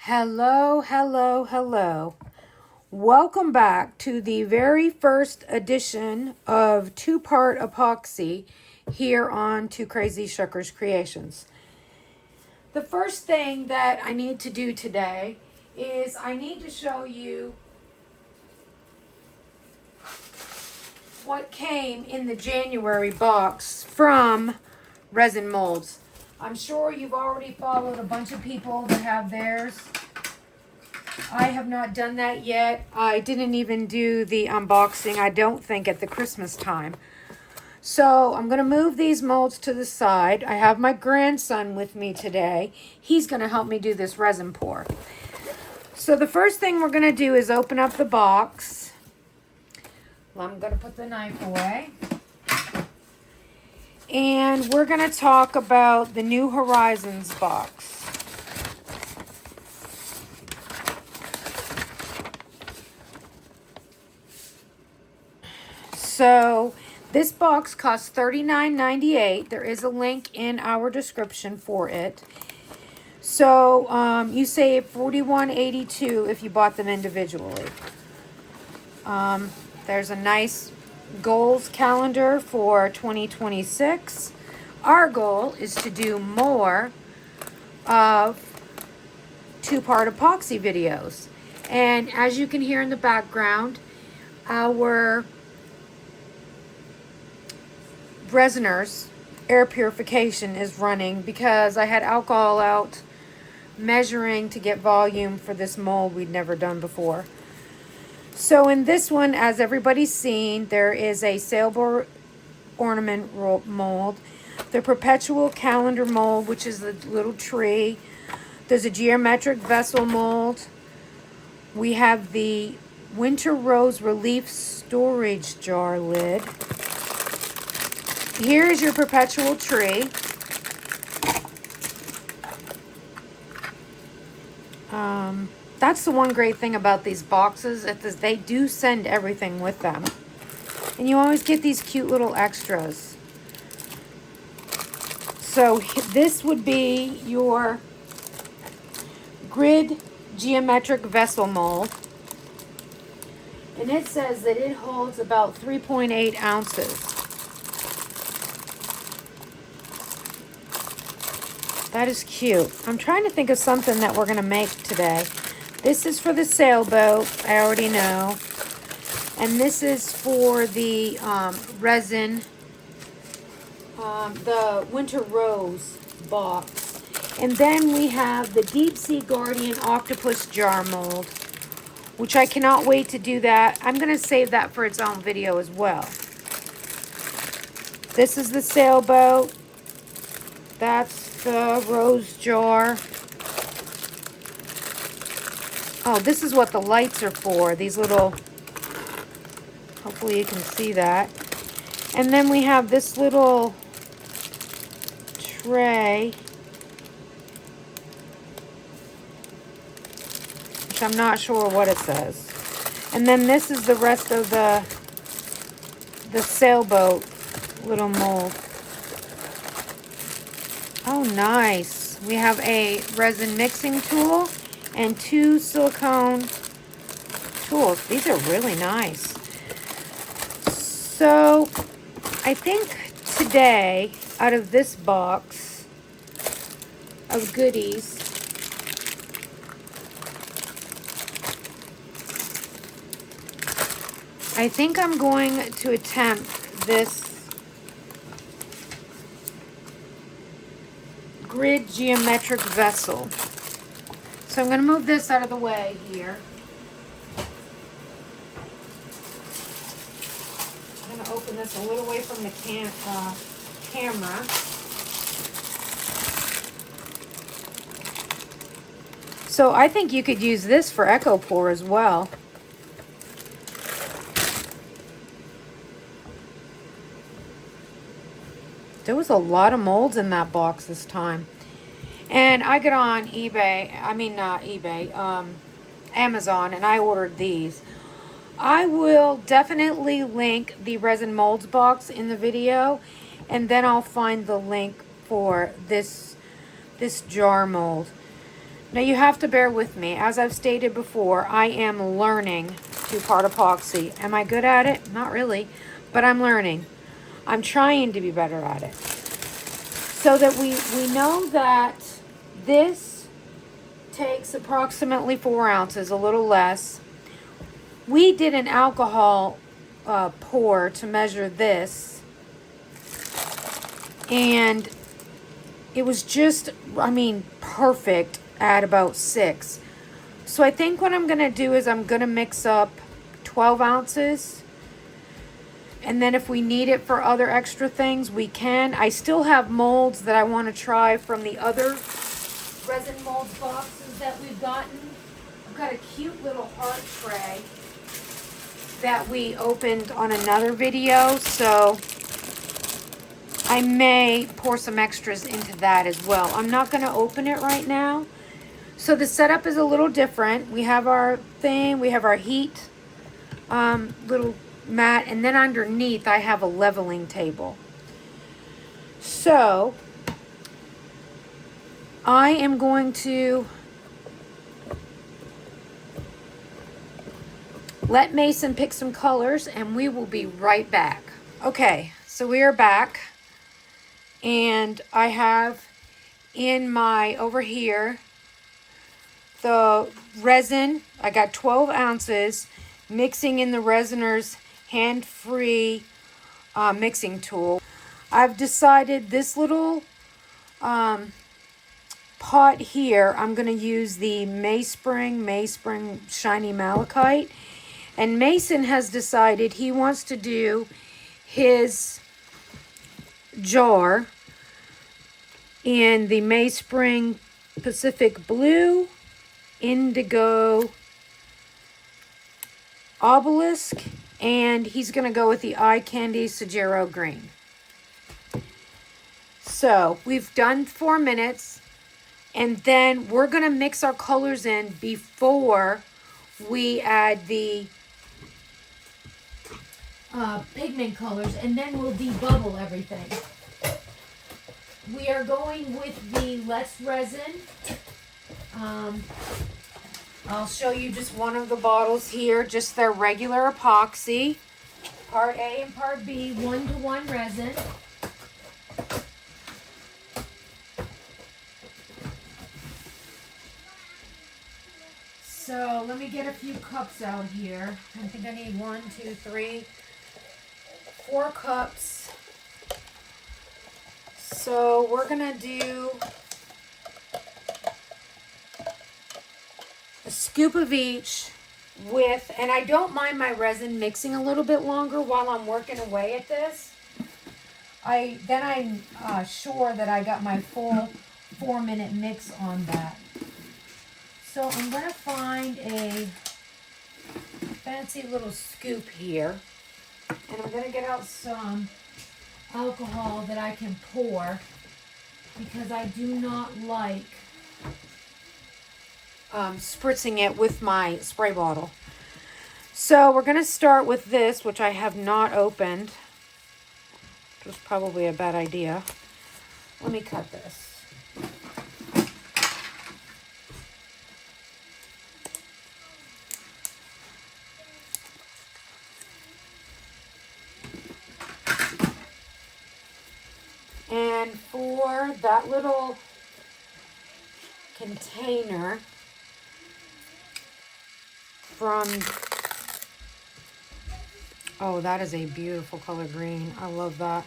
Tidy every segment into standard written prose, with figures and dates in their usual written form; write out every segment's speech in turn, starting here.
Hello, hello, hello. Welcome back to the very first edition of two-part epoxy here on TwoCrazyShuckers Creations. The first thing that I need to do today is I need to show you what came in the January box from Resin Molds. I'm sure you've already followed a bunch of people that have theirs. I have not done that yet. I didn't even do the unboxing, I don't think, at the Christmas time. So I'm going to move these molds to the side. I have my grandson with me today. He's going to help me do this resin pour. So the first thing we're going to do is open up the box. Well, I'm going to put the knife away. And we're going to talk about the New Horizons box. So this box costs $39.98. There is a link in our description for it. So you save $41.82 if you bought them individually. There's a nice goals calendar for 2026. Our goal is to do more of two-part epoxy videos. And as you can hear in the background, our resiners air purification is running because I had alcohol out measuring to get volume for this mold we'd never done before. So in this one, as everybody's seen, there is a sailboat ornament mold, the perpetual calendar mold, which is the little tree. There's a geometric vessel mold. We have the winter rose relief storage jar lid. Here is your perpetual tree. That's the one great thing about these boxes, is they do send everything with them. And you always get these cute little extras. So this would be your grid geometric vessel mold. And it says that it holds about 3.8 ounces. That is cute. I'm trying to think of something that we're going to make today. This is for the sailboat, I already know. And this is for the resin, the winter rose box. And then we have the Deep Sea Guardian octopus jar mold, which I cannot wait to do that. I'm going to save that for its own video as well. This is the sailboat. That's the rose jar. Oh, this is what the lights are for. These little, hopefully you can see that. And then we have this little tray, which I'm not sure what it says. And then this is the rest of the sailboat little mold. Oh, nice. We have a resin mixing tool and 2 silicone tools. These are really nice. So I think today, out of this box of goodies, I think I'm going to attempt this grid geometric vessel. So I'm going to move this out of the way here. I'm going to open this a little away from the camera. So I think you could use this for echo pour as well. There was a lot of molds in that box this time. And I got on eBay, Amazon, and I ordered these. I will definitely link the Resin Molds box in the video, and then I'll find the link for this jar mold. Now you have to bear with me. As I've stated before, I am learning two-part epoxy. Am I good at it? Not really, but I'm learning. I'm trying to be better at it. So that we know that this takes approximately 4 ounces, a little less. We did an alcohol pour to measure this, and it was just, I mean, perfect at about 6. So I think what I'm going to do is I'm going to mix up 12 ounces. And then if we need it for other extra things, we can. I still have molds that I want to try from the other Resin Molds boxes that we've gotten. I've got a cute little heart tray that we opened on another video. So I may pour some extras into that as well. I'm not going to open it right now. So the setup is a little different. We have our thing, we have our heat little mat, and then underneath I have a leveling table. So I am going to let Mason pick some colors and we will be right back. Okay, so we are back, and I have in my, over here, the resin. I got 12 ounces mixing in the Resiner's hand-free mixing tool. I've decided this little pot here, I'm going to use the Mayspring Shiny Malachite. And Mason has decided he wants to do his jar in the Mayspring Pacific Blue, Indigo, Obelisk, and he's going to go with the Eye Candy Sajero Green. So we've done 4 minutes, and then we're going to mix our colors in before we add the pigment colors, and then we'll debubble everything. We are going with the less resin. I'll show you just one of the bottles here, just their regular epoxy. Part A and Part B, 1-to-1 resin. So let me get a few cups out here. I think I need 1, 2, 3, 4 cups. So we're gonna do a scoop of each with, and I don't mind my resin mixing a little bit longer while I'm working away at this. Then I'm sure that I got my full 4-minute mix on that. So I'm gonna find a fancy little scoop here, and I'm gonna get out some alcohol that I can pour, because I do not like spritzing it with my spray bottle. So we're going to start with this, which I have not opened, which was probably a bad idea. Let me cut this. And for that little container from, oh, that is a beautiful color green. I love that.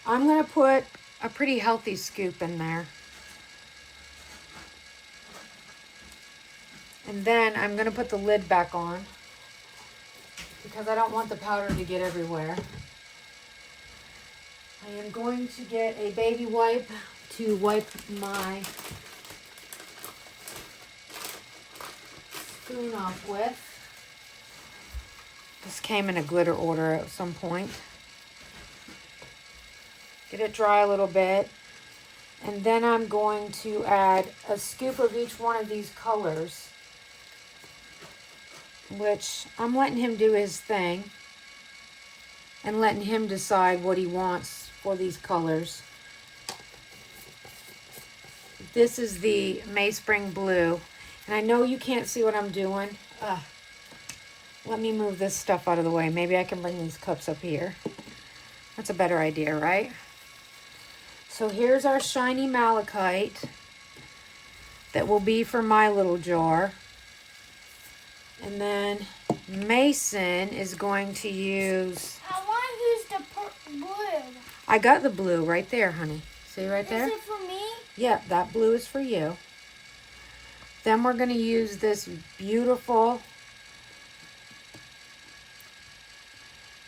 I'm going to put a pretty healthy scoop in there. And then I'm going to put the lid back on, because I don't want the powder to get everywhere. I am going to get a baby wipe to wipe my spoon off with. This came in a glitter order at some point. Get it dry a little bit. And then I'm going to add a scoop of each one of these colors, which I'm letting him do his thing and letting him decide what he wants for these colors. This is the May Spring Blue. And I know you can't see what I'm doing. Let me move this stuff out of the way. Maybe I can bring these cups up here. That's a better idea, right? So here's our shiny malachite that will be for my little jar. And then Mason is going to use... I want to use the blue. I got the blue right there, honey. See right there? Is it for me? Yeah, that blue is for you. Then we're going to use this beautiful...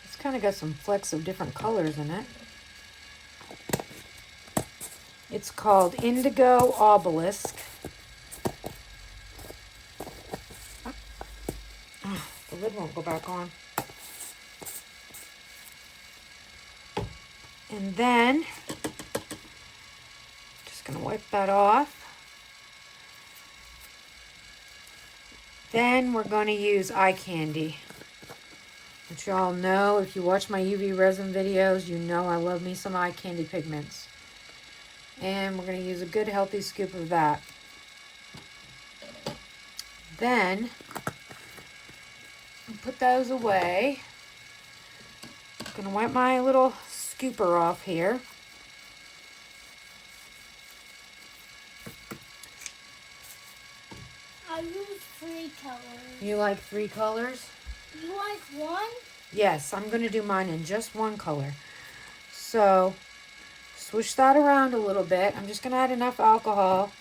It's kind of got some flecks of different colors in it. It's called Indigo Obelisk. Oh, the lid won't go back on. And then, just going to wipe that off. Then we're going to use eye candy. Which y'all know, if you watch my UV resin videos, you know I love me some eye candy pigments. And we're going to use a good healthy scoop of that. Then, put those away. I'm going to wipe my little scooper off here. I use 3 colors. You like 3 colors? You like 1? Yes, I'm going to do mine in just 1 color. So, swoosh that around a little bit. I'm just going to add enough alcohol.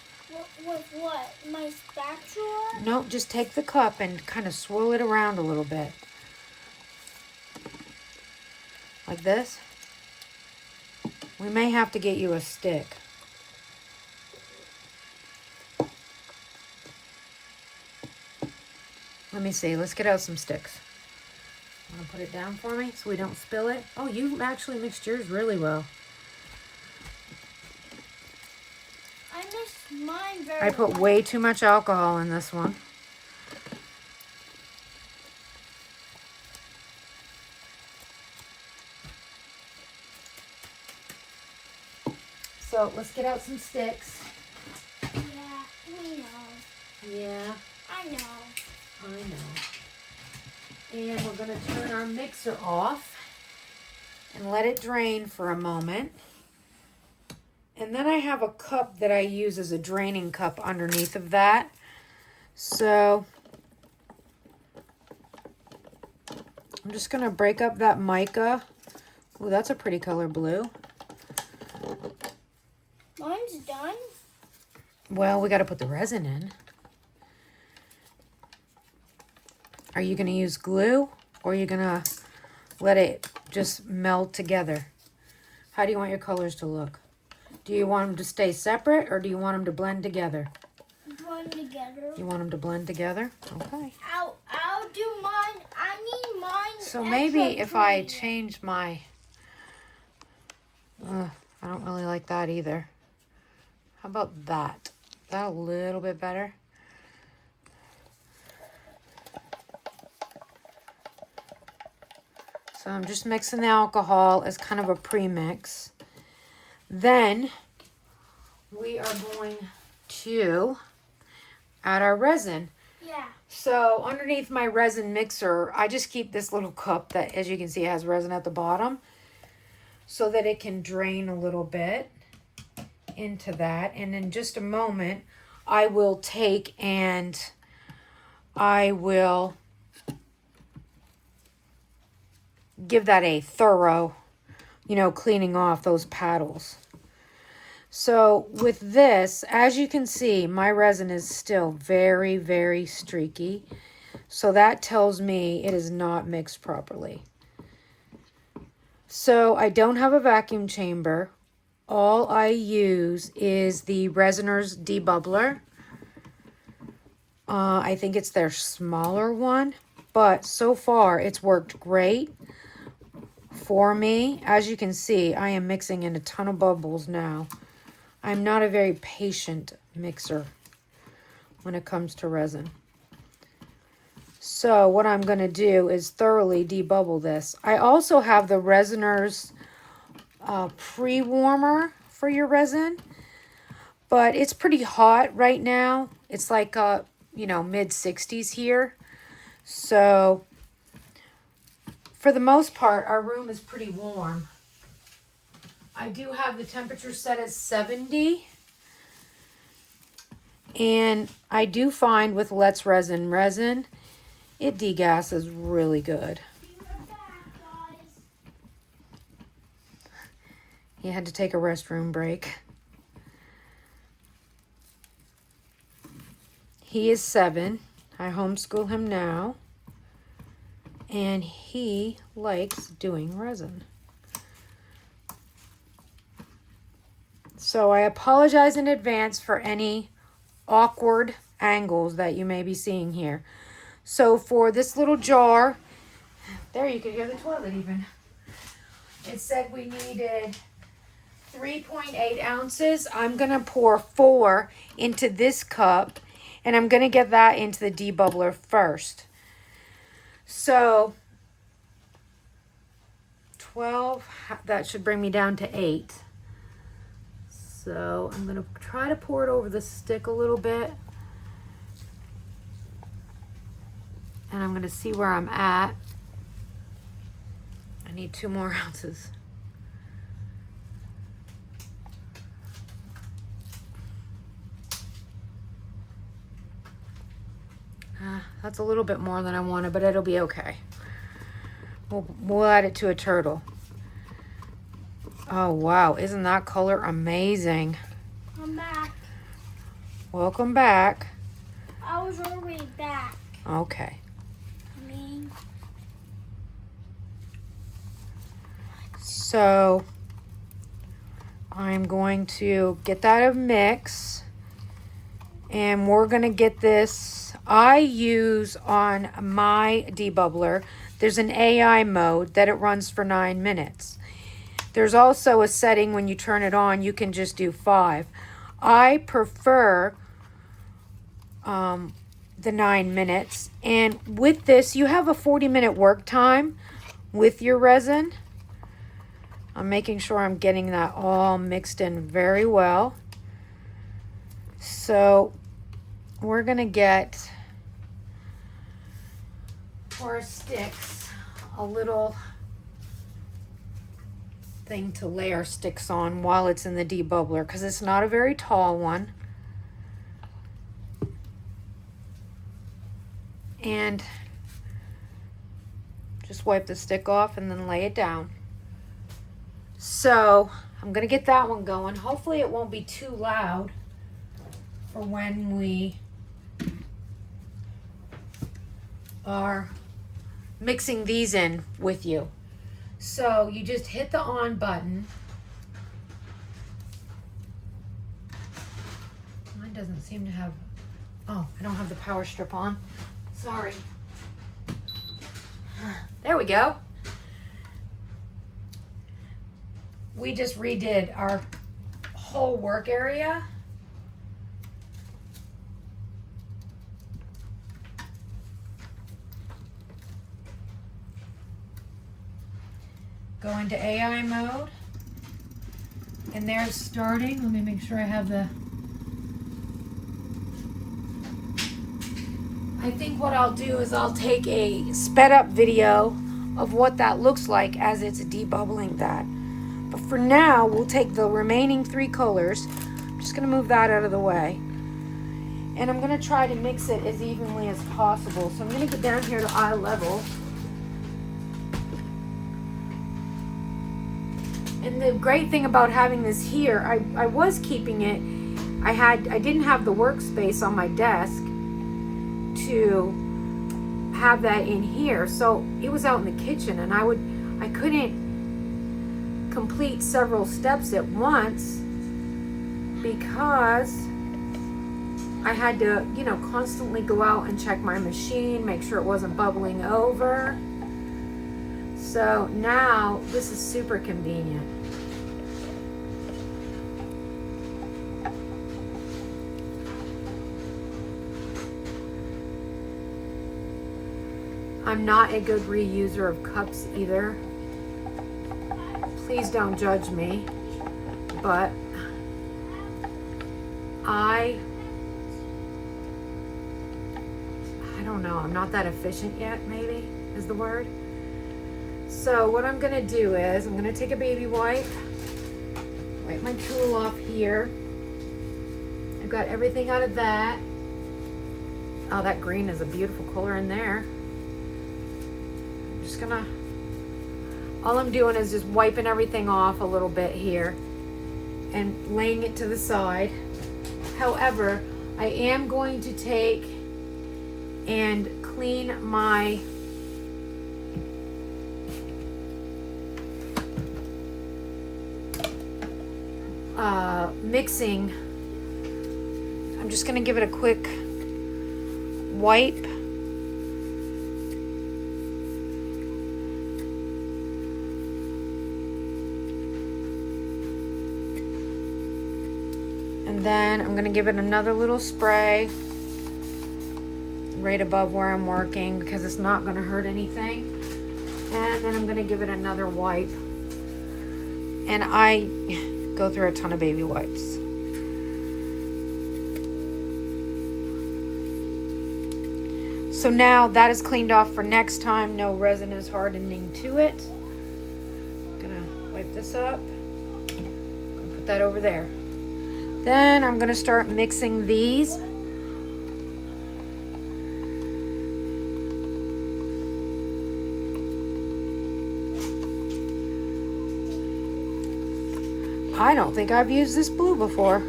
With what? My spatula? No, just take the cup and kind of swirl it around a little bit. Like this. We may have to get you a stick. Let me see. Let's get out some sticks. Want to put it down for me so we don't spill it? Oh, you actually mixed yours really well. I mixed mine very I put way too much alcohol in this one. So let's get out some sticks. Yeah, we know. Yeah. I know. I know. And we're going to turn our mixer off and let it drain for a moment. And then I have a cup that I use as a draining cup underneath of that. So I'm just going to break up that mica. Ooh, that's a pretty color blue. Mine's done. Well, we got to put the resin in. Are you going to use glue or are you going to let it just meld together? How do you want your colors to look? Do you want them to stay separate or do you want them to blend together? Blend together. You want them to blend together? Okay. I'll do mine. I need mine. So maybe if I change my... I don't really like that either. How about that? Is that a little bit better? So I'm just mixing the alcohol as kind of a pre-mix. Then we are going to add our resin. Yeah. So underneath my resin mixer, I just keep this little cup that, as you can see, has resin at the bottom so that it can drain a little bit into that. And in just a moment, I will take and I will give that a thorough, cleaning off those paddles. So with this, as you can see, my resin is still very, very streaky. So that tells me it is not mixed properly. So I don't have a vacuum chamber. All I use is the Resiner's Debubbler. I think it's their smaller one, but so far it's worked great for me. As you can see, I am mixing in a ton of bubbles now. I'm not a very patient mixer when it comes to resin. So what I'm going to do is thoroughly debubble this. I also have the Resiner's pre-warmer for your resin. But it's pretty hot right now. It's like, you know, mid-60s here. So, for the most part, our room is pretty warm. I do have the temperature set at 70. And I do find with Let's Resin, it degasses really good. He had to take a restroom break. He is 7. I homeschool him now. And he likes doing resin. So I apologize in advance for any awkward angles that you may be seeing here. So for this little jar, there you can hear the toilet even. It said we needed 3.8 ounces. I'm going to pour 4 into this cup, and I'm going to get that into the debubbler first. So 12, that should bring me down to 8. So I'm going to try to pour it over the stick a little bit. And I'm going to see where I'm at. I need 2 more ounces. That's a little bit more than I wanted, but it'll be okay. We'll add it to a turtle. Oh, wow. Isn't that color amazing? I'm back. Welcome back. I was already back. Okay. So I'm going to get that a mix, and we're going to get this. I use on my debubbler, there's an AI mode that it runs for 9 minutes. There's also a setting when you turn it on, you can just do 5. I prefer the 9 minutes. And with this, you have a 40-minute work time with your resin. I'm making sure I'm getting that all mixed in very well. So we're going to get, for our sticks, a little thing to lay our sticks on while it's in the debubbler, because it's not a very tall one. And just wipe the stick off and then lay it down. So I'm going to get that one going. Hopefully it won't be too loud for when we are mixing these in with you. So you just hit the on button. Mine doesn't seem to have, oh, I don't have the power strip on. Sorry. There we go. We just redid our whole work area. Go into AI mode. And there's starting. Let me make sure I have the... I think what I'll do is I'll take a sped up video of what that looks like as it's debubbling that. But for now, we'll take the remaining 3 colors. I'm just going to move that out of the way. And I'm going to try to mix it as evenly as possible. So I'm going to get down here to eye level. And the great thing about having this here, I was keeping it, I didn't have the workspace on my desk to have that in here. So it was out in the kitchen, and I couldn't complete several steps at once because I had to, you know, constantly go out and check my machine, make sure it wasn't bubbling over. So now this is super convenient. I'm not a good reuser of cups either. please don't judge me, but I don't know, I'm not that efficient yet, maybe is the word. So what I'm gonna do is I'm gonna take a baby wipe, wipe my tool off here. I've got everything out of that. Oh, that green is a beautiful color in there. I'm just gonna, all I'm doing is just wiping everything off a little bit here and laying it to the side. However, I am going to take and clean my mixing. I'm just going to give it a quick wipe. And then I'm going to give it another little spray right above where I'm working because it's not going to hurt anything. And then I'm going to give it another wipe. And I go through a ton of baby wipes. So now that is cleaned off for next time. No resin is hardening to it. I'm gonna wipe this up. Put that over there. Then I'm gonna start mixing these. I don't think I've used this blue before.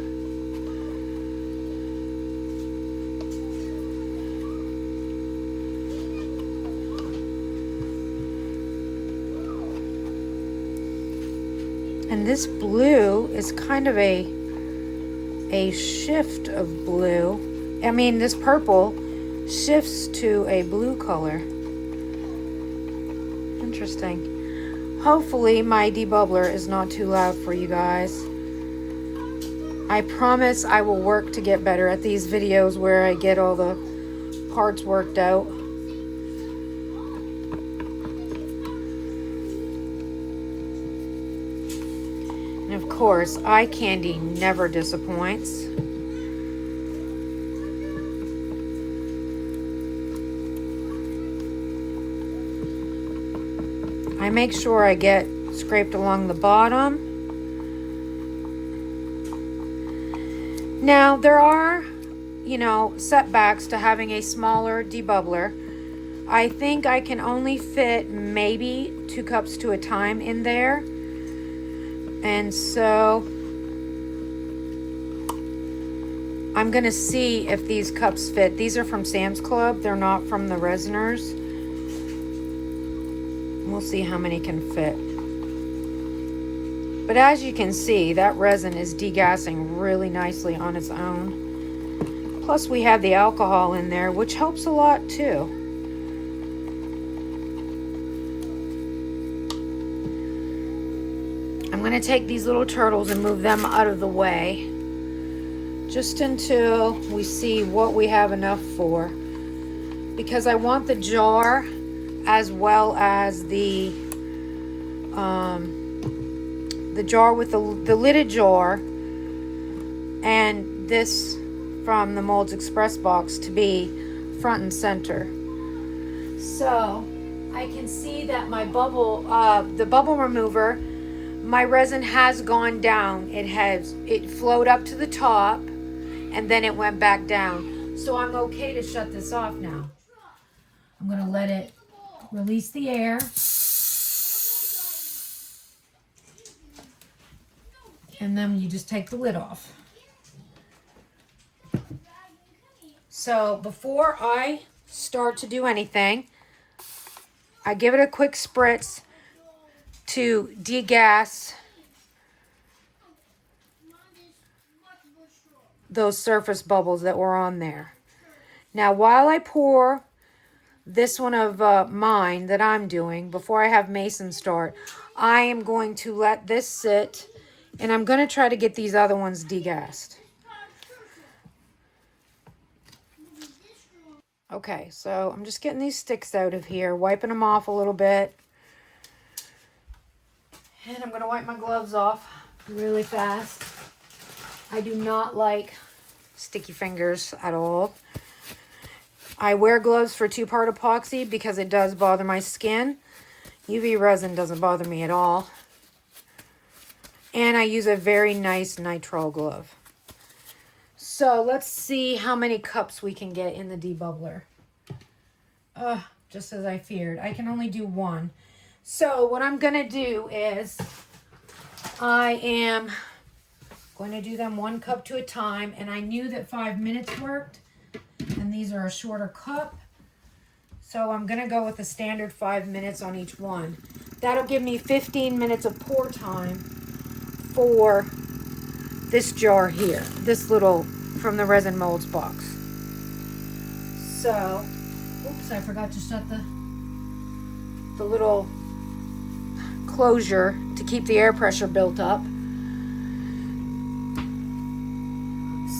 And this blue is kind of a shift of blue. I mean, this purple shifts to a blue color. Interesting. Hopefully my debubbler is not too loud for you guys. I promise I will work to get better at these videos where I get all the parts worked out. And of course, eye candy never disappoints. I make sure I get scraped along the bottom. Now, there are, you know, setbacks to having a smaller debubbler. I think I can only fit maybe 2 cups to a time in there. And so I'm going to see if these cups fit. These are from Sam's Club. They're not from the Resiners. We'll see how many can fit. But as you can see, that resin is degassing really nicely on its own. Plus we have the alcohol in there, which helps a lot too. I'm going to take these little turtles and move them out of the way just until we see what we have enough for. Because I want the jar as well as the jar with the lidded jar and this from the Molds Express box to be front and center. So I can see that my bubble, the bubble remover, my resin has gone down. It flowed up to the top and then it went back down. So I'm okay to shut this off now. I'm gonna let it release the air. And then you just take the lid off. So before I start to do anything, I give it a quick spritz to degas those surface bubbles that were on there. Now while I pour this one of mine that I'm doing, before I have Mason start, I am going to let this sit and I'm going to try to get these other ones degassed. Okay, so I'm just getting these sticks out of here, wiping them off a little bit. And I'm going to wipe my gloves off really fast. I do not like sticky fingers at all. I wear gloves for 2-part epoxy because it does bother my skin. UV resin doesn't bother me at all. And I use a very nice nitrile glove. So let's see how many cups we can get in the debubbler. Just as I feared. I can only do 1. So what I'm going to do is I am going to do them 1 cup to a time. And I knew that 5 minutes worked. And these are a shorter cup. So I'm going to go with the standard 5 minutes on each one. That'll give me 15 minutes of pour time for this jar here. This little, from the Resin Molds box. So, oops, I forgot to shut the little closure to keep the air pressure built up.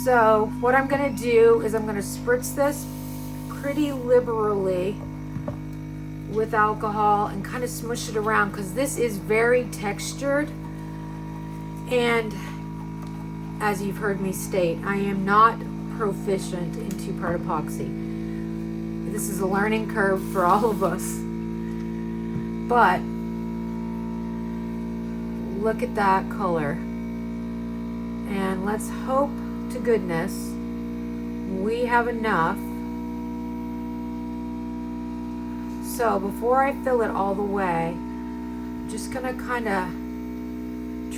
So what I'm going to do is I'm going to spritz this pretty liberally with alcohol and kind of smush it around because this is very textured. And as you've heard me state, I am not proficient in 2-part epoxy. This is a learning curve for all of us. But look at that color. And let's hope to goodness we have enough. So before I fill it all the way, I'm just gonna kind of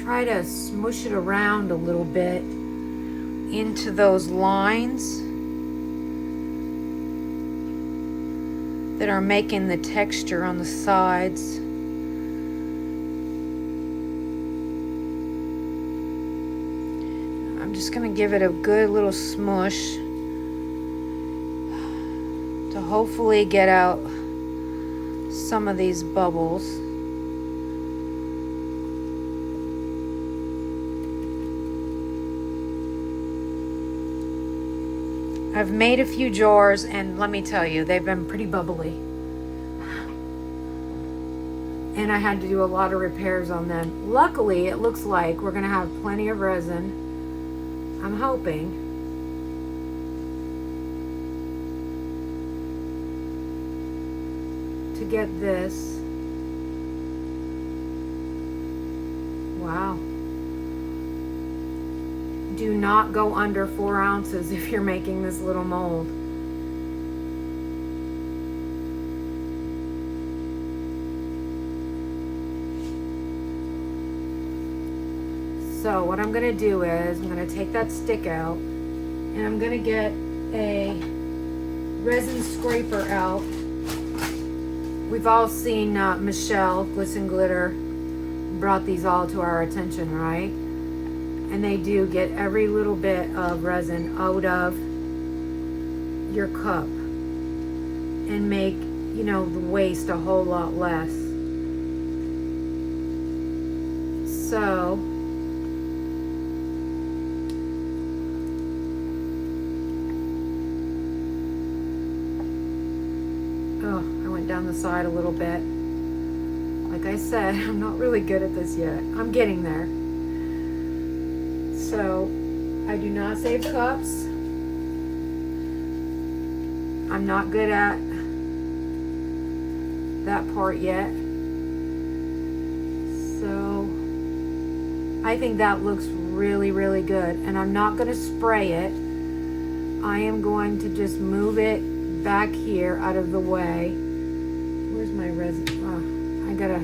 try to smush it around a little bit into those lines that are making the texture on the sides. I'm just going to give it a good little smush to hopefully get out some of these bubbles. I've made a few jars, and let me tell you, they've been pretty bubbly. And I had to do a lot of repairs on them. Luckily, it looks like we're going to have plenty of resin. I'm hoping. To get this. Wow. Do not go under 4 ounces if you're making this little mold. So what I'm going to do is I'm going to take that stick out and I'm going to get a resin scraper out. We've all seen Michelle, Glitz & Glitter, brought these all to our attention, right? And they do get every little bit of resin out of your cup and make, you know, the waste a whole lot less. So I went down the side a little bit. Like I said, I'm not really good at this yet. I'm getting there. So, I do not save cups. I'm not good at that part yet. So, I think that looks really, really good. And I'm not going to spray it. I am going to just move it back here out of the way. Where's my resin? Oh, I gotta,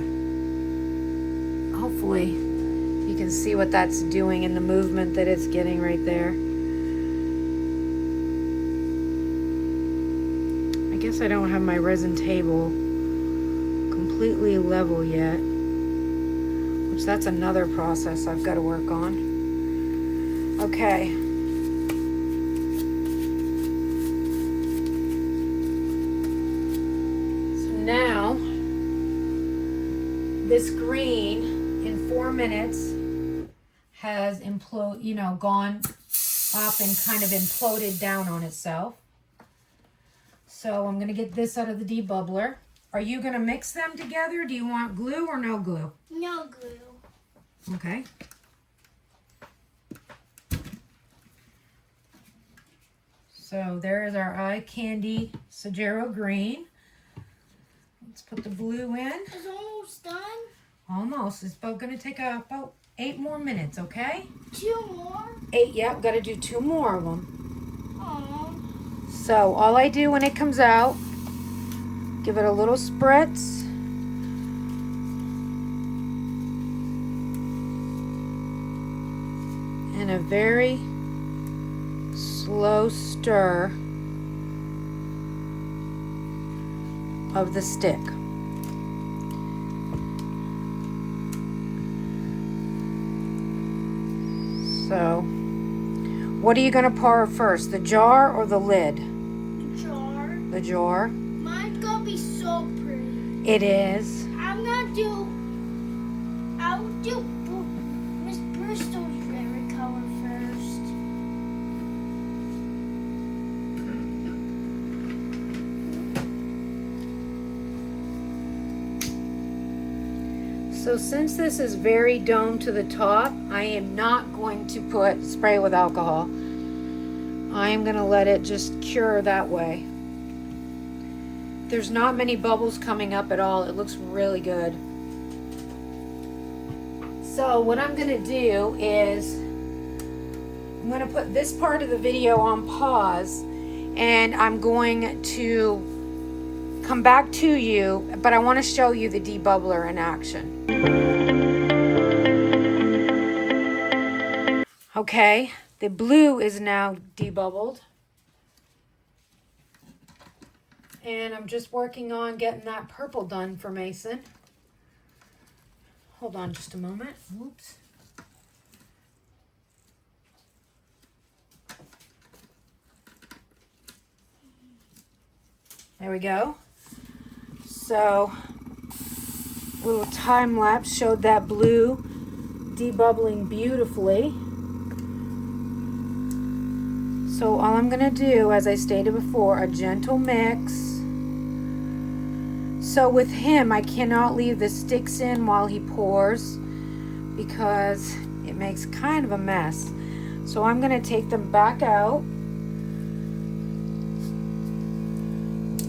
hopefully you can see what that's doing in the movement that it's getting right there. I guess I don't have my resin table completely level yet, which that's another process I've got to work on. Okay. Now, this green in 4 minutes has gone up and kind of imploded down on itself. So I'm going to get this out of the debubbler. Are you going to mix them together? Do you want glue or no glue? No glue. Okay. So there is our eye candy Sajero green. Let's put the blue in. It's almost done. Almost. It's about going to take about 8 more minutes, okay? 2 more? 8, yep. Got to do 2 more of them. Aww. So all I do when it comes out, give it a little spritz. And a very slow stir of the stick. So, what are you going to pour first, the jar or the lid? The jar. The jar. Mine's gonna be so pretty. It is. I'll do Miss Bristol's favorite color first. So since this is very domed to the top, I am not going to put spray with alcohol. I am going to let it just cure that way. There's not many bubbles coming up at all. It looks really good. So what I'm going to do is I'm going to put this part of the video on pause, and I'm going to come back to you, but I want to show you the debubbler in action. Okay, the blue is now debubbled. And I'm just working on getting that purple done for Mason. Hold on just a moment. Whoops. There we go. So, little time lapse showed that blue debubbling beautifully. So all I'm going to do, as I stated before, a gentle mix. So with him, I cannot leave the sticks in while he pours because it makes kind of a mess. So I'm going to take them back out,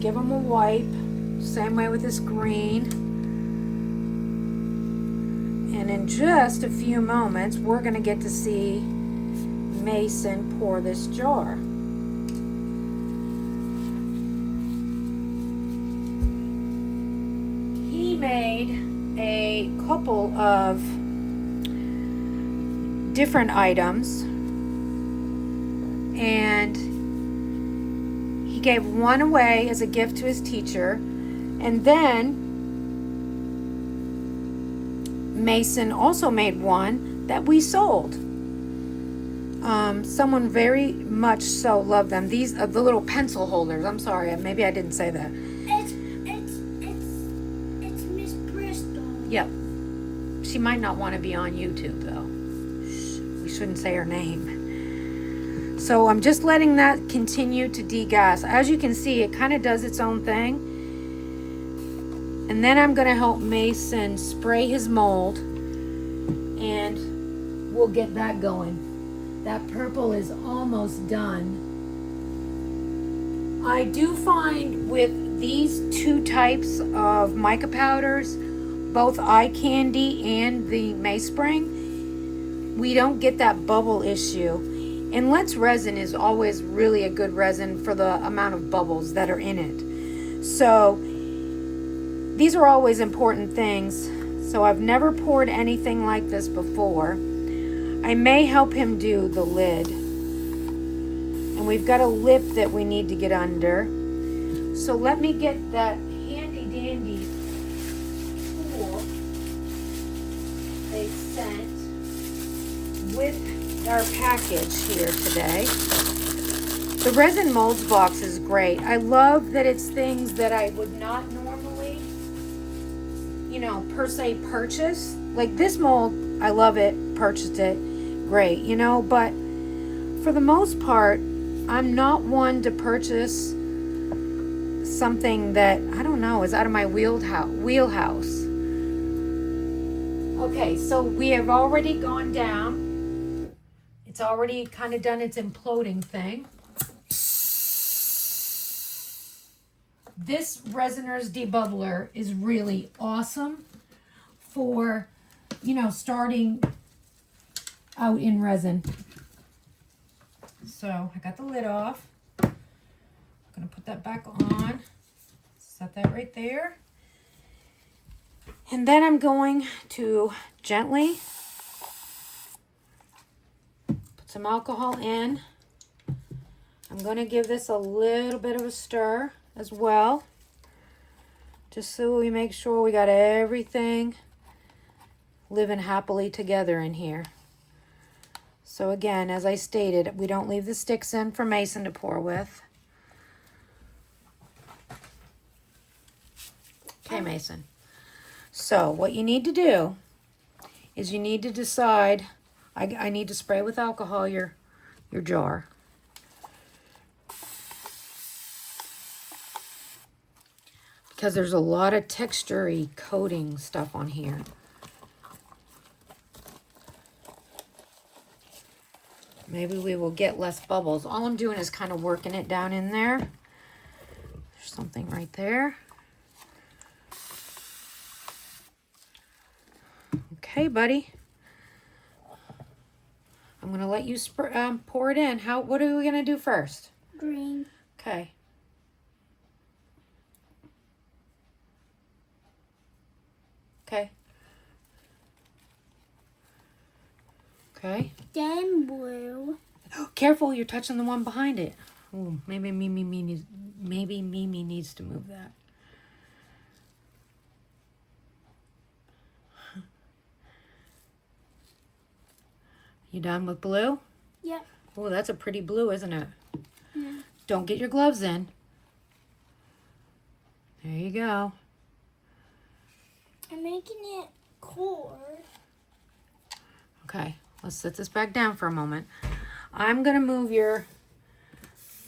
give them a wipe, same way with this green. And in just a few moments, we're going to get to see Mason pour this jar. He made a couple of different items, and he gave one away as a gift to his teacher, and then Mason also made one that we sold. Someone very much so loved them. These are the little pencil holders. I'm sorry, maybe I didn't say that. It's Miss Bristol. Yep. She might not want to be on YouTube though. We shouldn't say her name. So I'm just letting that continue to degas. As you can see, it kind of does its own thing. And then I'm going to help Mason spray his mold, and we'll get that going. That purple is almost done. I do find with these 2 types of mica powders, both eye candy and the May Spring, we don't get that bubble issue. And Let's Resin is always really a good resin for the amount of bubbles that are in it. So these are always important things. So I've never poured anything like this before. I may help him do the lid. And we've got a lip that we need to get under. So let me get that handy dandy tool they sent with our package here today. The Resin Molds Box is great. I love that it's things that I would not normally, per se purchase. Like this mold, I love it, purchased it, great, but for the most part, I'm not one to purchase something that, I don't know, is out of my wheelhouse. Okay, so we have already gone down. It's already kind of done its imploding thing. This Resiner's debubbler is really awesome for, you know, starting out in resin. So I got the lid off. I'm gonna put that back on. Set that right there. And then I'm going to gently put some alcohol in. I'm going to give this a little bit of a stir as well, just so we make sure we got everything living happily together in here. So again, as I stated, we don't leave the sticks in for Mason to pour with. Okay, Mason. So what you need to do is you need to decide, I need to spray with alcohol your jar. Because there's a lot of texture-y coating stuff on here. Maybe we will get less bubbles. All I'm doing is kind of working it down in there. There's something right there. Okay, buddy. I'm going to let you pour it in. What are we going to do first? Green. Okay. Okay. Okay. Then blue. Careful, you're touching the one behind it. Oh, maybe Mimi needs to move that. You done with blue? Yep. Oh, that's a pretty blue, isn't it? Yeah. Don't get your gloves in. There you go. I'm making it cool. Okay, let's set this back down for a moment. I'm going to move your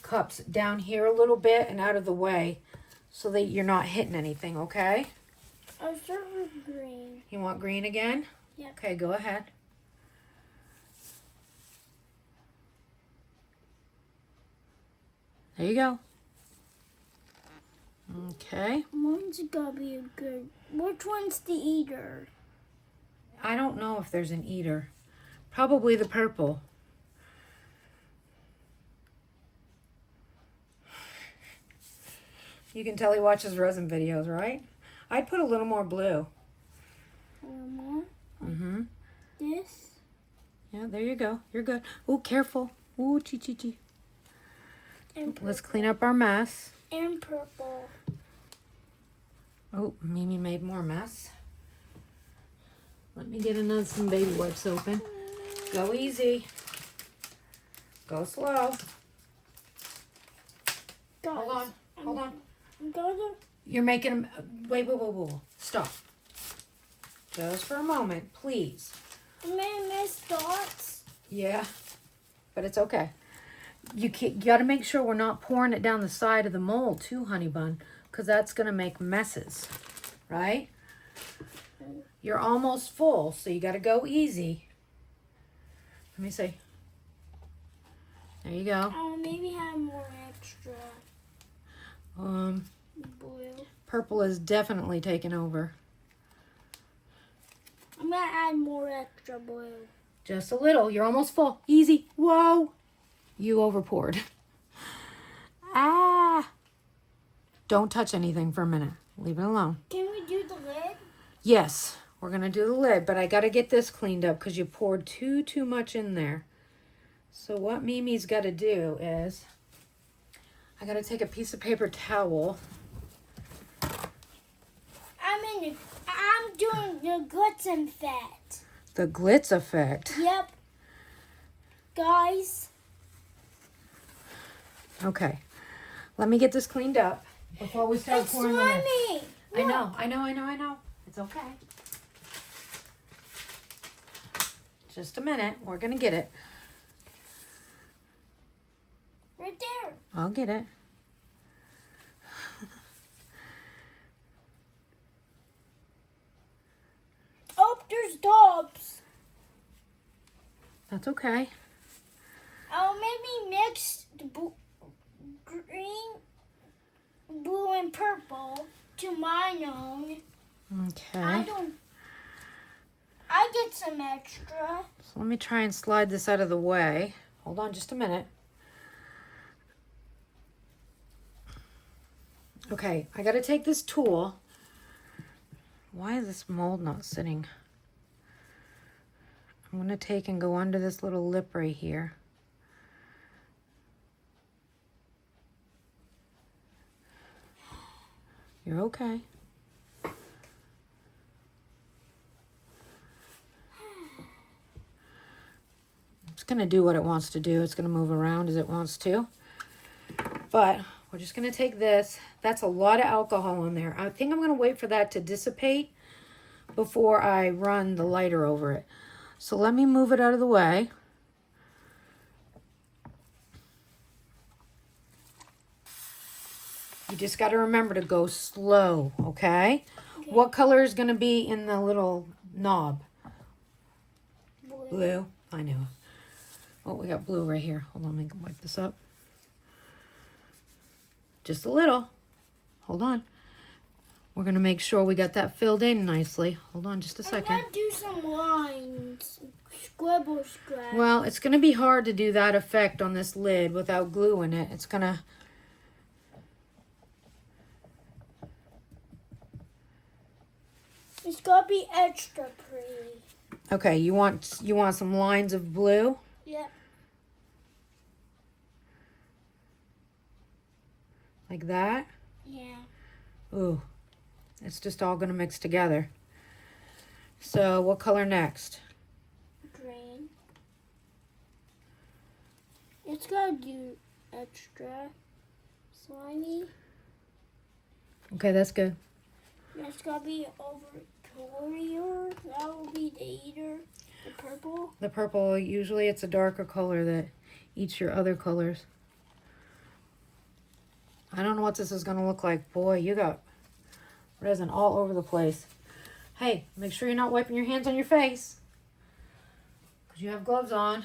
cups down here a little bit and out of the way so that you're not hitting anything, okay? I'll start with green. You want green again? Yep. Okay, go ahead. There you go. Okay. One's gotta be a good. Which one's the eater? I don't know if there's an eater. Probably the purple. You can tell he watches resin videos, right? I'd put a little more blue. A little more. Mm-hmm. This. Yeah, there you go. You're good. Oh, careful. Oh, chi. And Let's clean up our mess. And purple. Oh, Mimi made more mess. Let me get some baby wipes open. Go easy. Go slow. Guys, Hold on. I'm gonna. You're making them. Wait. Stop. Just for a moment, please. I may miss dots. Yeah, but it's okay. You got to make sure we're not pouring it down the side of the mold too, honey bun, because that's going to make messes, right? You're almost full, so you got to go easy. Let me see. There you go. I'll maybe have more extra blue. Purple is definitely taken over. I'm gonna add more extra blue. Just a little. You're almost full. Easy. Whoa. You over poured. Ah. Don't touch anything for a minute. Leave it alone. Can we do the lid? Yes, we're going to do the lid, but I got to get this cleaned up because you poured too much in there. So what Mimi's got to do is I got to take a piece of paper towel. I'm doing the glitz effect. The glitz effect. Yep. Guys. Okay. Let me get this cleaned up before we start It's pouring the lid. slimy. I know. It's okay. Just a minute. We're going to get it. Right there. I'll get it. Oh, there's dots. That's okay. I'll maybe mix the green, blue, and purple to my own. Okay. I get some extra. So let me try and slide this out of the way. Hold on just a minute. Okay, I gotta take this tool. Why is this mold not sitting? I'm gonna take and go under this little lip right here. You're okay. It's gonna do what it wants to do. It's gonna move around as it wants to. But we're just gonna take this. That's a lot of alcohol in there. I think I'm gonna wait for that to dissipate before I run the lighter over it. So let me move it out of the way. You just got to remember to go slow, okay? What color is going to be in the little knob? Blue. I know. Oh, we got blue right here. Hold on, let me wipe this up. Just a little. Hold on. We're going to make sure we got that filled in nicely. Hold on just a second. I'm going to do some lines. Scribble scratch. Well, it's going to be hard to do that effect on this lid without glue in it. It's going to... It's got to be extra pretty. Okay, you want some lines of blue? Yep. Like that? Yeah. Ooh. It's just all going to mix together. So, what color next? Green. It's got to do extra slimy. Okay, that's good. It's got to be over clear. That will be the eater. The purple. The purple, usually it's a darker color that eats your other colors. I don't know what this is going to look like. Boy, you got resin all over the place. Hey, make sure you're not wiping your hands on your face, because you have gloves on.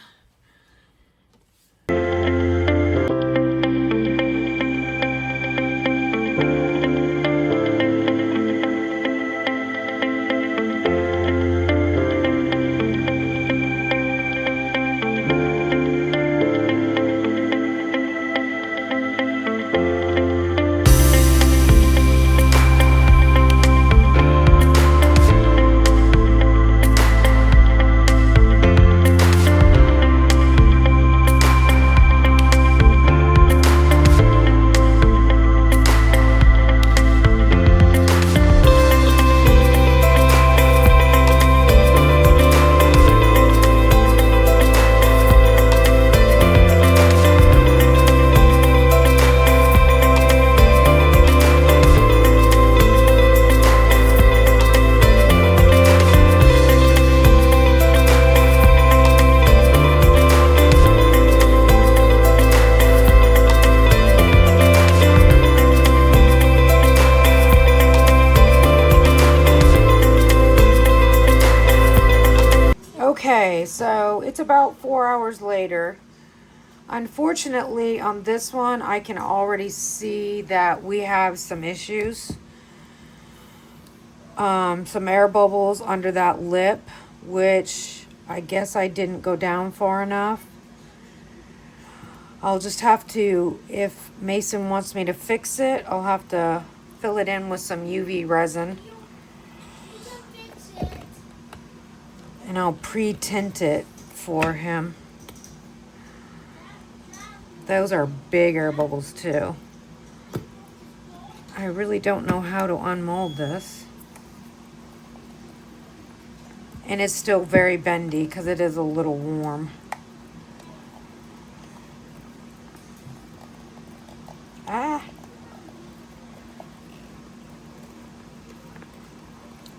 Okay, so it's about 4 hours later. Unfortunately, on this one, I can already see that we have some issues. Some air bubbles under that lip, which I guess I didn't go down far enough. I'll just have to, if Mason wants me to fix it, I'll have to fill it in with some UV resin. And I'll pre-tint it for him. Those are big air bubbles too. I really don't know how to unmold this. And it's still very bendy because it is a little warm. Ah.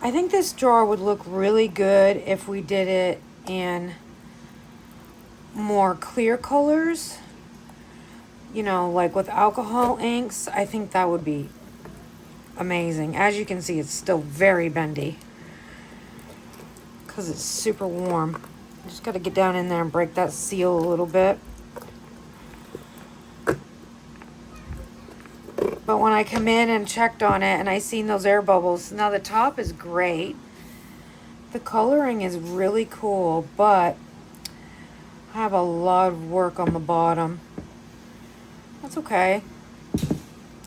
I think this jar would look really good if we did it in more clear colors. You know, like with alcohol inks. I think that would be amazing. As you can see, it's still very bendy. because it's super warm. Just got to get down in there and break that seal a little bit. But when I come in and checked on it and I seen those air bubbles, now the top is great. The coloring is really cool, but I have a lot of work on the bottom. That's okay.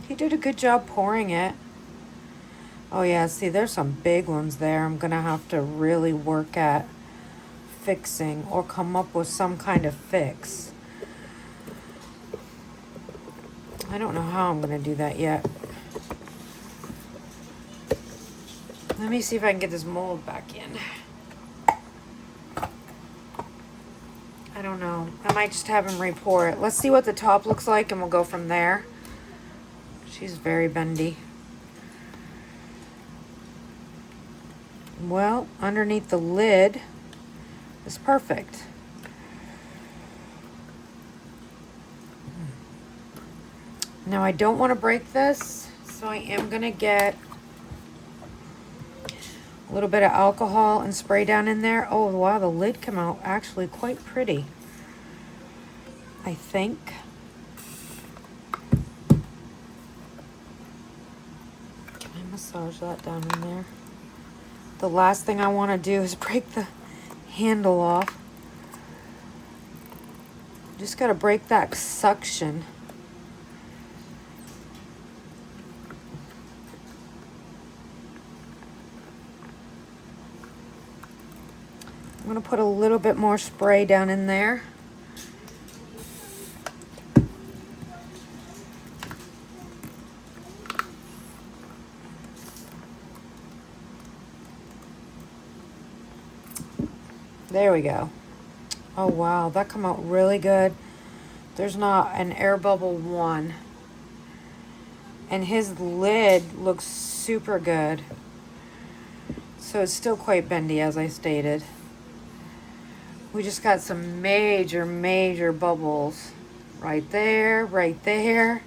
He did a good job pouring it. Oh yeah, see, there's some big ones there. I'm gonna have to really work at fixing or come up with some kind of fix. I don't know how I'm gonna do that yet. Let me see if I can get this mold back in. I don't know. I might just have him re-pour it. Let's see what the top looks like and we'll go from there. She's very bendy. Well, underneath the lid is perfect. Now I don't want to break this, so I am going to get a little bit of alcohol and spray down in there. Oh wow, the lid came out actually quite pretty, I think. Can I massage that down in there? The last thing I want to do is break the handle off. Just got to break that suction. I'm going to put a little bit more spray down in there. There we go. Oh wow, that come out really good. There's not an air bubble one. And his lid looks super good. So it's still quite bendy, as I stated. We just got some major, major bubbles. Right there, right there,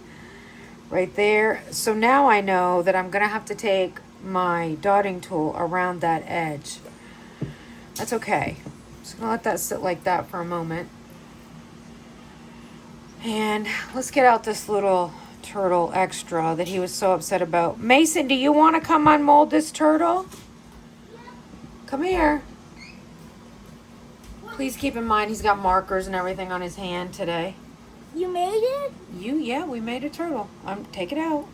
right there. So now I know that I'm gonna have to take my dotting tool around that edge. That's okay. Just gonna let that sit like that for a moment. And let's get out this little turtle extra that he was so upset about. Mason, do you want to come unmold this turtle? Come here. Please keep in mind he's got markers and everything on his hand today. You made it? Yeah, we made a turtle. Take it out.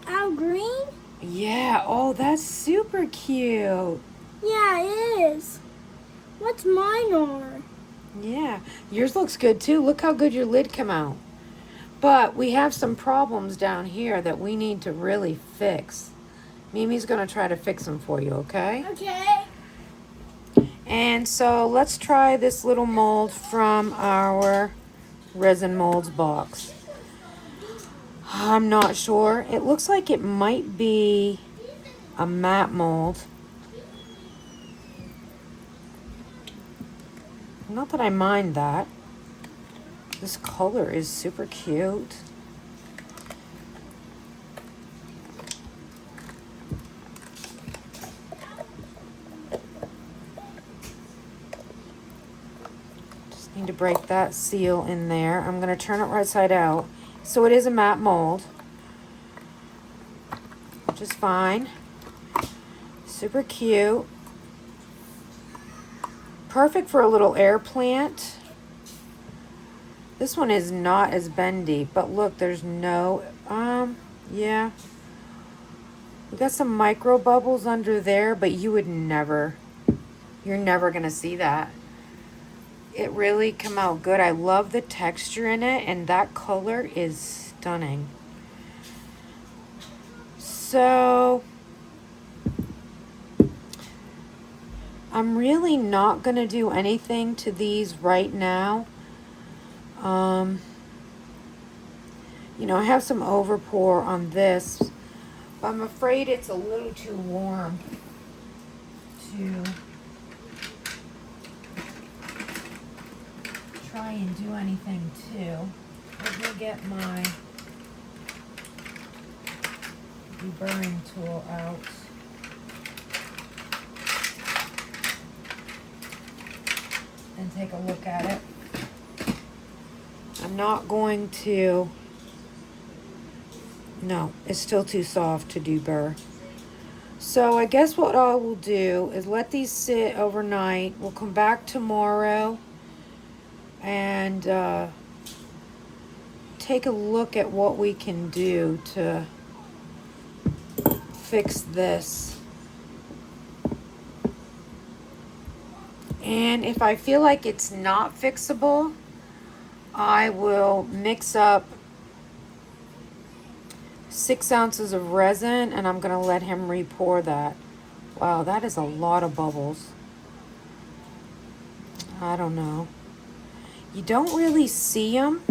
Out green? Yeah, oh, that's super cute. Yeah, it is. What's mine on? Yeah, yours looks good too. Look how good your lid came out. But we have some problems down here that we need to really fix. Mimi's gonna try to fix them for you, okay? Okay. And so let's try this little mold from our Resin Molds box. I'm not sure. It looks like it might be a matte mold. Not that I mind that. This color is super cute. Just need to break that seal in there. I'm going to turn it right side out. So it is a matte mold, which is fine. Super cute. Perfect for a little air plant. This one is not as bendy, but look, there's no, yeah. We got some micro bubbles under there, but you would never, you're never gonna see that. It really came out good. I love the texture in it, and that color is stunning. So, I'm really not going to do anything to these right now. You know, I have some overpour on this, but I'm afraid it's a little too warm to try and do anything to. Let me get my deburring tool out. and take a look at it. I'm not going to, no, it's still too soft to do burr. So I guess what I will do is let these sit overnight. We'll come back tomorrow and take a look at what we can do to fix this. And if I feel like it's not fixable, I will mix up 6 ounces of resin, and I'm gonna let him re-pour that. Wow, that is a lot of bubbles. I don't know. You don't really see them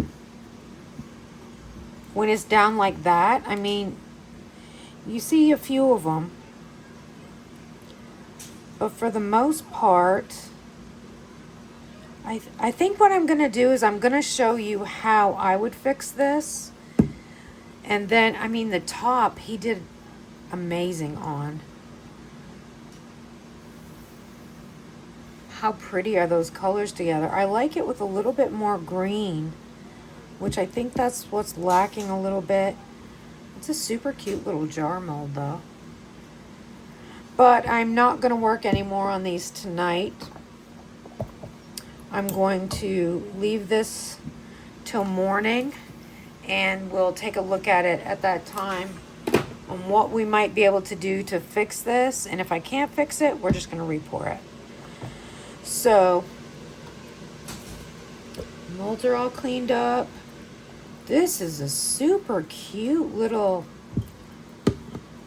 when it's down like that. I mean, you see a few of them, but for the most part, I think what I'm gonna do is I'm gonna show you how I would fix this. And then, I mean, the top, he did amazing on. How pretty are those colors together? I like it with a little bit more green, which I think that's what's lacking a little bit. It's a super cute little jar mold, though. But I'm not going to work anymore on these tonight. I'm going to leave this till morning, and we'll take a look at it at that time on what we might be able to do to fix this. And if I can't fix it, we're just going to re-pour it. So, molds are all cleaned up. This is a super cute little,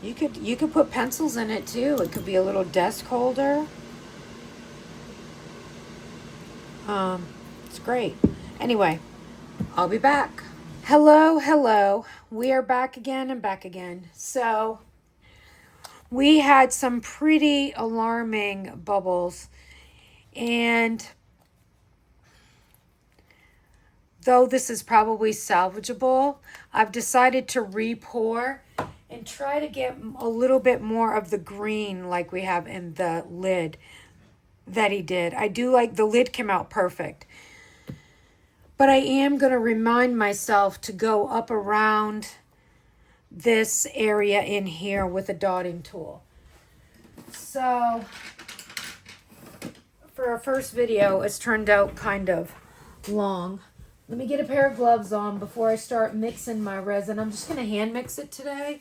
you could put pencils in it too. It could be a little desk holder. It's great. Anyway, I'll be back. Hello. We are back again and back again. So, we had some pretty alarming bubbles. And though this is probably salvageable, I've decided to re-pour and try to get a little bit more of the green like we have in the lid that he did. I do like the lid came out perfect. But I am going to remind myself to go up around this area in here with a dotting tool. So for our first video, it's turned out kind of long. Let me get a pair of gloves on before I start mixing my resin. I'm just going to hand mix it today.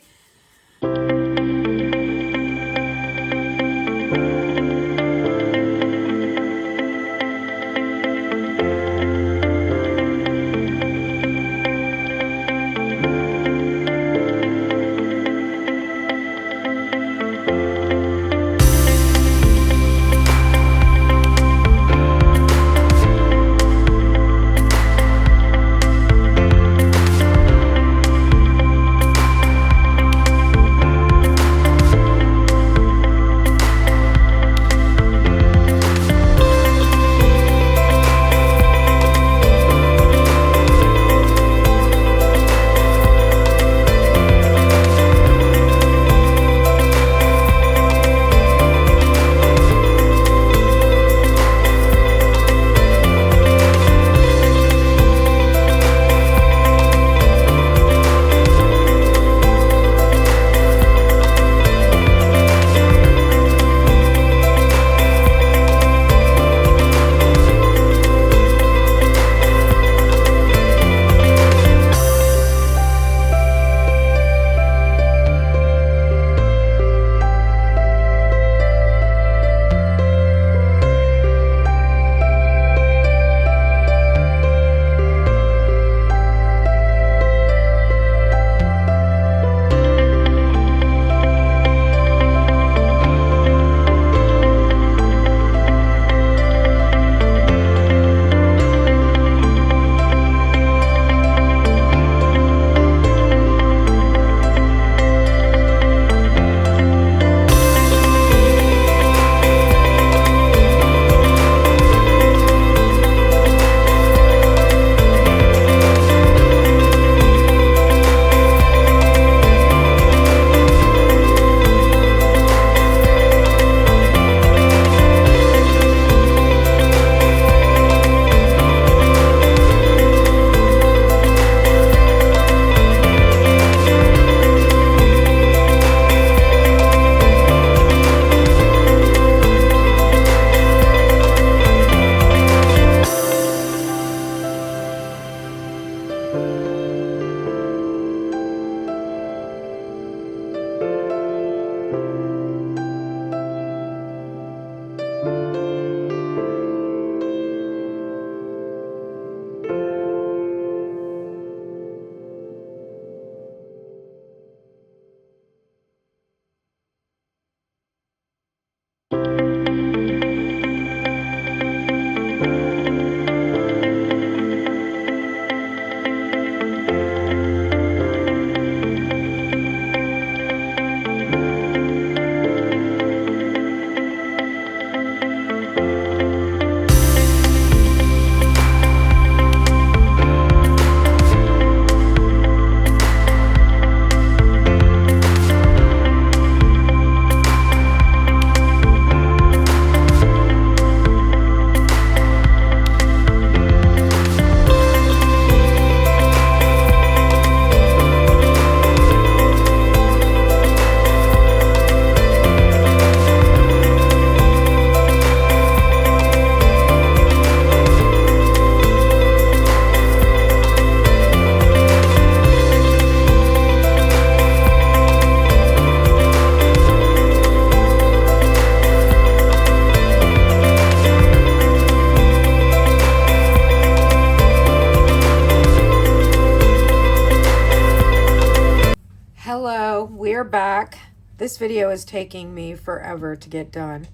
back. This video is taking me forever to get done.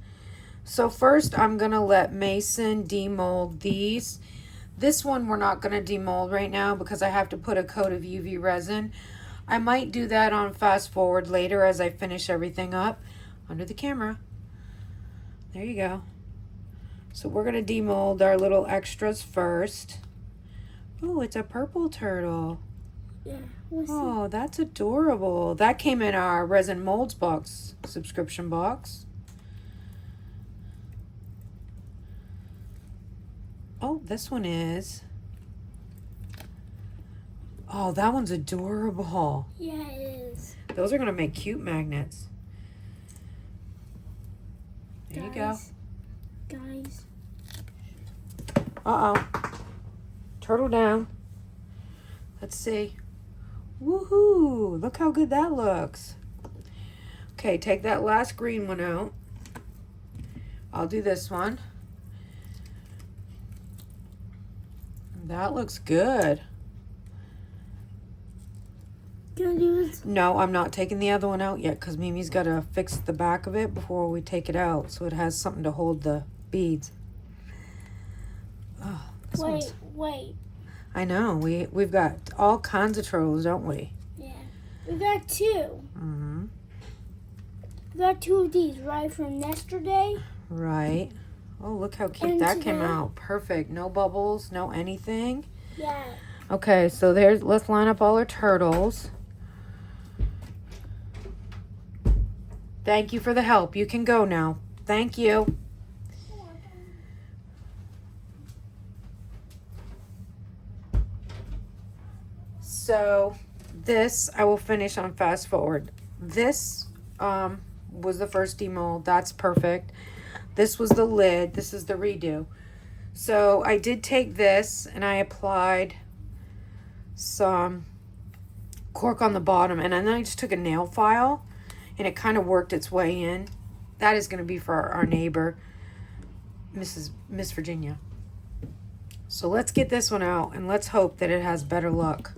So first I'm going to let Mason demold these. This one we're not going to demold right now because I have to put a coat of UV resin. I might do that on fast forward later as I finish everything up under the camera. There you go. So we're going to demold our little extras first. Oh, it's a purple turtle. Yeah. Oh, that's adorable. That came in our Resin Molds Box subscription box. Oh, this one is. Oh, that one's adorable. Yeah, it is. Those are going to make cute magnets. There you go. Guys. Uh-oh. Turtle down. Let's see. Woohoo! Look how good that looks. Okay, take that last green one out. I'll do this one. That looks good. Can I do this? No, I'm not taking the other one out yet because Mimi's got to fix the back of it before we take it out so it has something to hold the beads. Oh, Wait. I know. We've got all kinds of turtles, don't we? Yeah. We got two. Mm-hmm. We got two of these, right, from yesterday. Right. Oh, look how cute And that today. came out. Perfect. No bubbles, no anything. Yeah. Okay, so let's line up all our turtles. Thank you for the help. You can go now. Thank you. So this I will finish on fast forward. This was the first demold. That's perfect. This was the lid. This is the redo. So I did take this and I applied some cork on the bottom, and then I just took a nail file and it kind of worked its way in. That is going to be for our neighbor, Miss Virginia. So let's get this one out and let's hope that it has better luck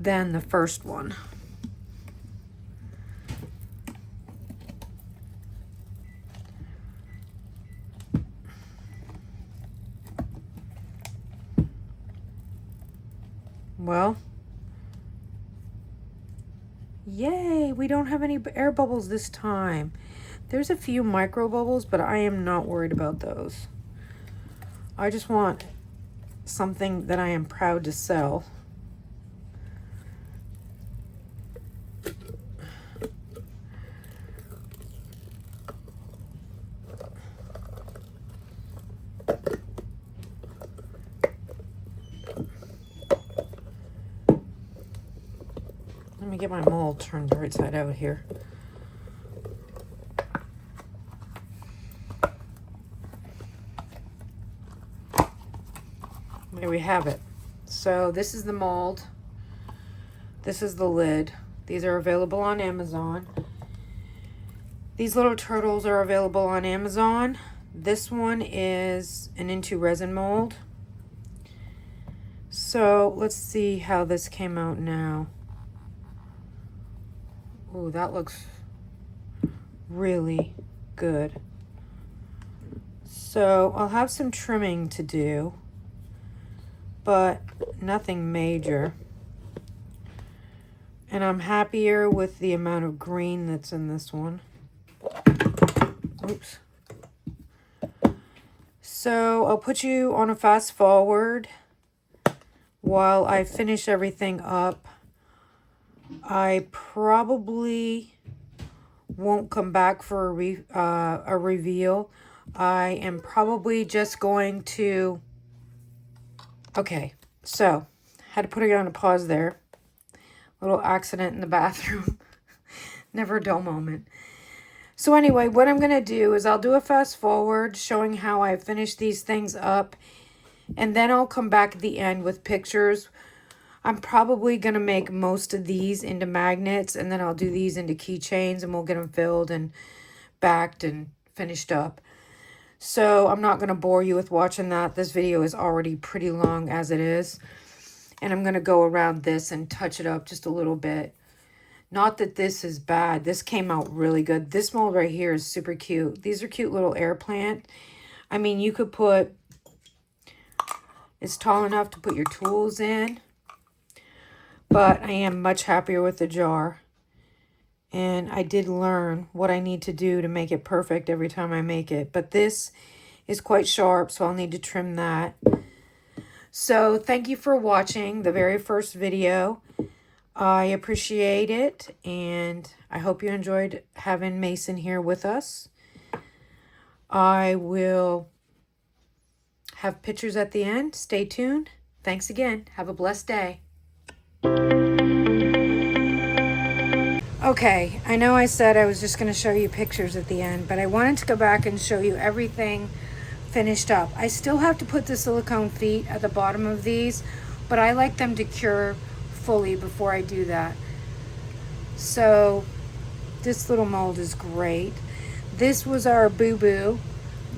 than the first one. Well, yay, we don't have any air bubbles this time. There's a few micro bubbles, but I am not worried about those. I just want something that I am proud to sell. Let me get my mold turned right side out here. There we have it. So this is the mold. This is the lid. These are available on Amazon. These little turtles are available on Amazon. This one is an into resin mold. So let's see how this came out now. Oh, that looks really good. So I'll have some trimming to do, but nothing major. And I'm happier with the amount of green that's in this one. Oops. So I'll put you on a fast forward while I finish everything up. I probably won't come back for a reveal. I am probably just going to... Okay, so had to put it on a pause there. Little accident in the bathroom. Never a dull moment. So anyway, what I'm going to do is I'll do a fast forward showing how I finish these things up. And then I'll come back at the end with pictures. I'm probably going to make most of these into magnets, and then I'll do these into keychains, and we'll get them filled and backed and finished up. So I'm not going to bore you with watching that. This video is already pretty long as it is. And I'm going to go around this and touch it up just a little bit Not that this is bad. This came out really good. This mold right here is super cute. These are cute little air plant. I mean, you could put, it's tall enough to put your tools in. But I am much happier with the jar. And I did learn what I need to do to make it perfect every time I make it. But this is quite sharp, so I'll need to trim that. So thank you for watching the very first video. I appreciate it, and I hope you enjoyed having Mason here with us. I will have pictures at the end. Stay tuned. Thanks again. Have a blessed day. Okay, I know I said I was just going to show you pictures at the end, but I wanted to go back and show you everything finished up. I still have to put the silicone feet at the bottom of these, but I like them to cure fully before I do that. So this little mold is great. This was our boo-boo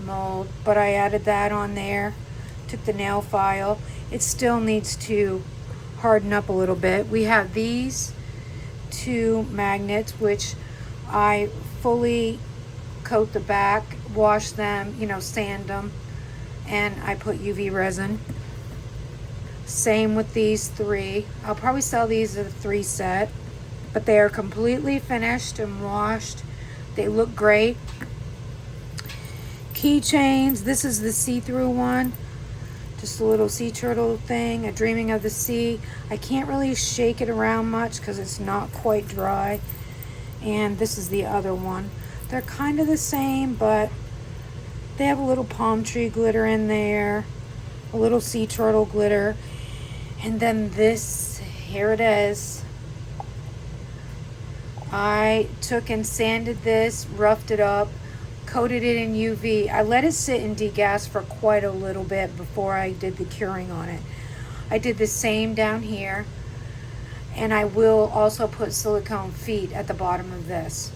mold, but I added that on there, took the nail file. It still needs to harden up a little bit. We have these two magnets, which I fully coat the back, wash them, you know, sand them, and I put UV resin. Same with these three. I'll probably sell these as a 3 set, but they are completely finished and washed. They look great. Keychains. This is the see-through one. Just a little sea turtle thing, a dreaming of the sea. I can't really shake it around much because it's not quite dry. And this is the other one. They're kind of the same, but they have a little palm tree glitter in there, a little sea turtle glitter. And then this, here it is. I took and sanded this, roughed it up, coated it in UV. I let it sit and degas for quite a little bit before I did the curing on it. I did the same down here. And I will also put silicone feet at the bottom of this.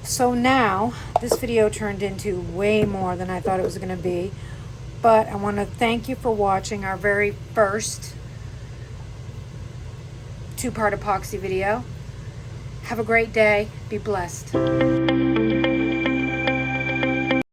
So now, this video turned into way more than I thought it was going to be. But I want to thank you for watching our very first 2-part epoxy video. Have a great day. Be blessed.